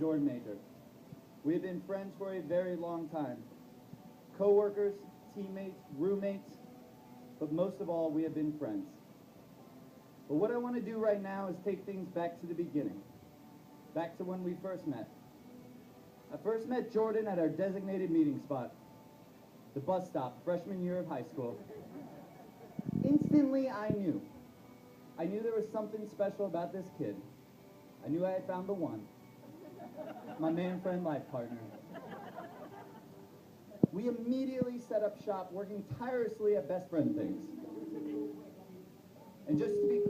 Jordan Major. We have been friends for a very long time. Co-workers, teammates, roommates, but most of all, we have been friends. But what I want to do right now is take things back to the beginning, back to when we first met. I first met Jordan at our designated meeting spot, the bus stop, freshman year of high school. Instantly, I knew there was something special about this kid. I knew I had found the one, my man, friend, life partner. We immediately set up shop, working tirelessly at best friend things. And just to be...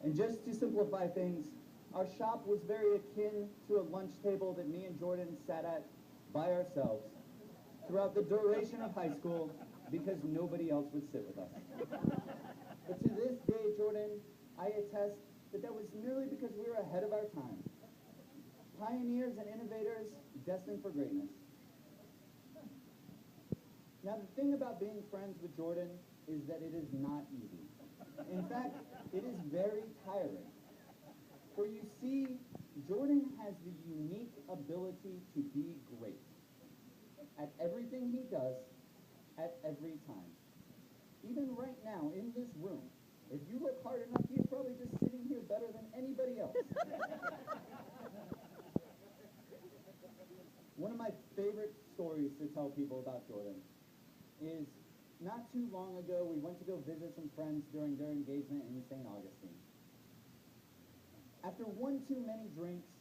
And just to simplify things, our shop was very akin to a lunch table that me and Jordan sat at by ourselves throughout the duration of high school because nobody else would sit with us. But to this day, Jordan, I attest that was merely because we were ahead of our time. Pioneers and innovators destined for greatness. Now, the thing about being friends with Jordan is that it is not easy. In fact, it is very tiring. For you see, Jordan has the unique ability to be great at everything he does, at every time. Even right now, in this room, if you look hard enough, he's probably just sitting here better than anybody else. One of my favorite stories to tell people about Jordan is not too long ago, we went to go visit some friends during their engagement in St. Augustine. After one too many drinks,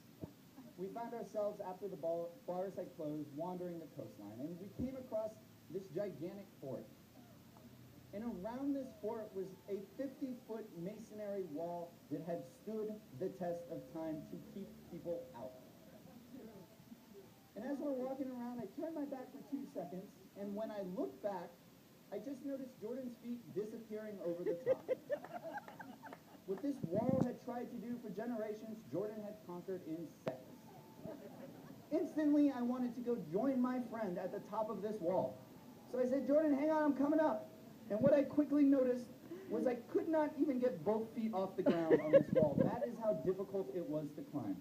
we found ourselves, after the bars had closed, wandering the coastline, and we came across this gigantic fort. And around this fort was a 50-foot masonry wall that had stood the test of time to keep people out. And as we're walking around, I turned my back for 2 seconds, and when I looked back, I just noticed Jordan's feet disappearing over the top. What this wall had tried to do for generations, Jordan had conquered in seconds. Instantly, I wanted to go join my friend at the top of this wall. So I said, Jordan, hang on, I'm coming up. And what I quickly noticed was I could not even get both feet off the ground on this wall. That is how difficult it was to climb.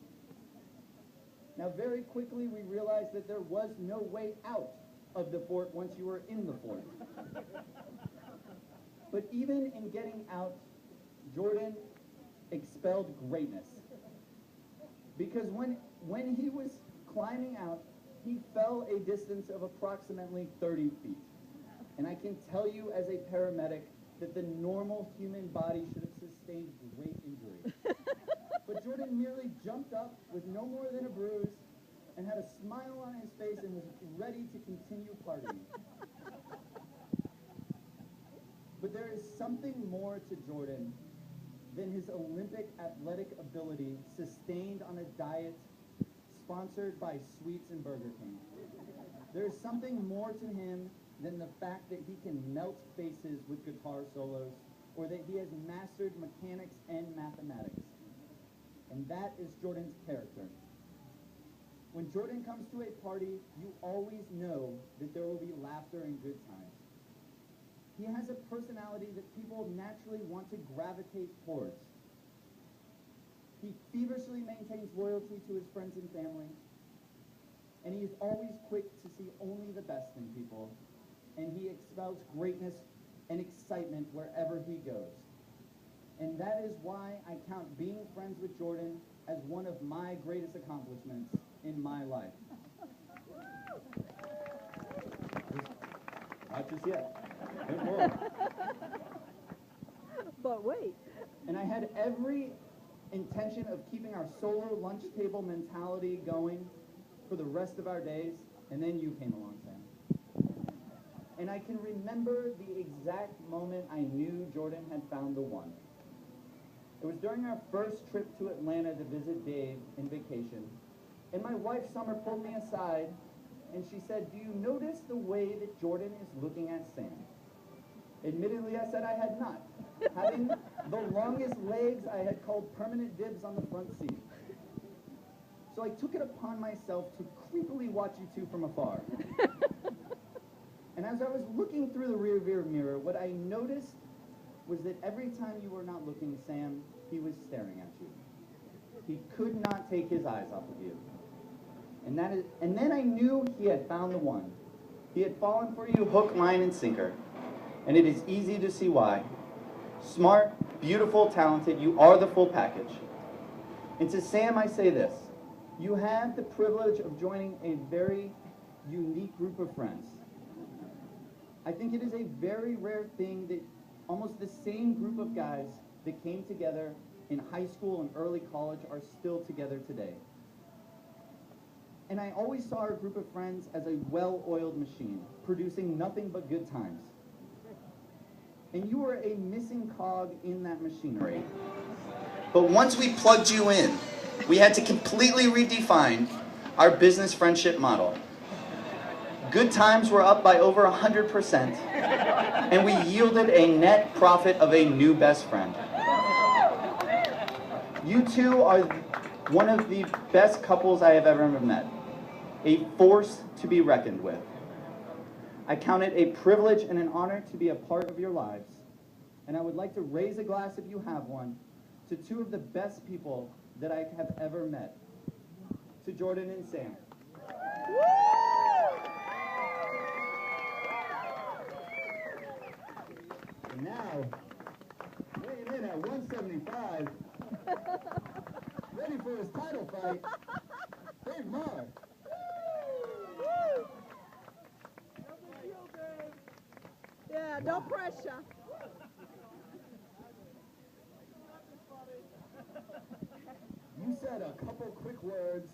Now, very quickly, we realized that there was no way out of the fort once you were in the fort. But even in getting out, Jordan expelled greatness. Because when he was climbing out, he fell a distance of approximately 30 feet. And I can tell you as a paramedic that the normal human body should have sustained great injury. But Jordan merely jumped up with no more than a bruise and had a smile on his face and was ready to continue partying. But there is something more to Jordan than his Olympic athletic ability sustained on a diet sponsored by Sweets and Burger King. There is something more to him than the fact that he can melt faces with guitar solos, or that he has mastered mechanics and mathematics. And that is Jordan's character. When Jordan comes to a party, you always know that there will be laughter and good times. He has a personality that people naturally want to gravitate towards. He feverishly maintains loyalty to his friends and family, and he is always quick to see only the best in people, and he expels greatness and excitement wherever he goes. And that is why I count being friends with Jordan as one of my greatest accomplishments in my life. Not just yet. There's more. But wait. And I had every intention of keeping our solo lunch table mentality going for the rest of our days, and then you came along, Sam. And I can remember the exact moment I knew Jordan had found the one. It was during our first trip to Atlanta to visit Dave in vacation, and my wife, Summer, pulled me aside, and she said, "Do you notice the way that Jordan is looking at Sam?" Admittedly, I said I had not. Having the longest legs, I had called permanent dibs on the front seat. So I took it upon myself to creepily watch you two from afar. And as I was looking through the rearview mirror, what I noticed was that every time you were not looking, Sam, he was staring at you. He could not take his eyes off of you. And then I knew he had found the one. He had fallen for you hook, line, and sinker. And it is easy to see why. Smart, beautiful, talented, you are the full package. And to Sam, I say this. You have the privilege of joining a very unique group of friends. I think it is a very rare thing that almost the same group of guys that came together in high school and early college are still together today. And I always saw our group of friends as a well-oiled machine, producing nothing but good times. And you were a missing cog in that machinery. But once we plugged you in, we had to completely redefine our business friendship model. Good times were up by over 100%, and we yielded a net profit of a new best friend. You two are one of the best couples I have ever met, a force to be reckoned with. I count it a privilege and an honor to be a part of your lives, and I would like to raise a glass, if you have one, to two of the best people that I have ever met, to Jordan and Sam. And now, weighing in at 175, ready for his title fight, Dave Marr. Yeah, no pressure. You said a couple quick words